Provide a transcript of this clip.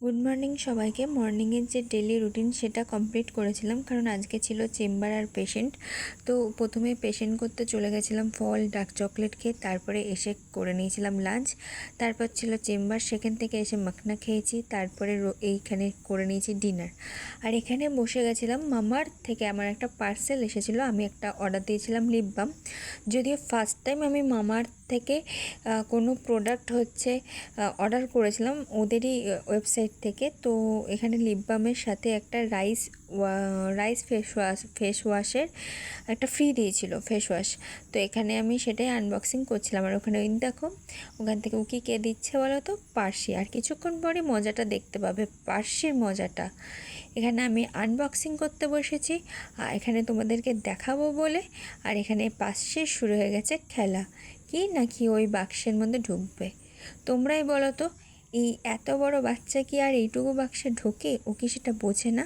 Good morning সবাইকে। মর্নিংয়ের যে daily routine সেটা কমপ্লিট করেছিলাম, কারণ আজকে ছিল চেম্বার আর পেশেন্ট। তো প্রথমে পেশেন্ট করতে চলে গেছিলাম, ফল ডার্ক চকলেট খেয়ে, তারপরে এসে করে নিয়েছিলাম লাঞ্চ। তারপর ছিল চেম্বার, সেখান থেকে এসে মাখনা খেয়েছি, তারপরে এইখানে করে নিয়েছি ডিনার। আর এখানে বসে গেছিলাম, মামার থেকে আমার একটা পার্সেল এসেছিলো, আমি একটা অর্ডার দিয়েছিলাম লিপ বাম। যদিও ফার্স্ট টাইম আমি মামার থেকে কোনো প্রোডাক্ট অর্ডার করেছিলাম ওদেরই ওয়েবসাইট থেকে। তো এখানে লিপ বামের সাথে একটা রাইস ফেস ওয়াশের একটা ফ্রি দিয়েছিল ফেস ওয়াশ। তো এখানে আমি সেটাই আনবক্সিং করছিলাম। আর ওখানে দেখো, ওখান থেকে উকি কে দিচ্ছে বলো তো, পার্সি। আর কিছুক্ষণ পরে মজাটা দেখতে পাবে, পার্সির মজাটা। এখানে আমি আনবক্সিং করতে বসেছি, আর এখানে তোমাদেরকে দেখাবো বলে। আর এখানে পার্সির শুরু হয়ে গেছে খেলা, কি নাকি ওই বাক্সের মধ্যে ঢুকবে। তোমরাই বলো তো, এই এত বড় বাচ্চা কি আর এইটুকু বাক্সে ঢোকে? ও কি সেটা বোঝে না?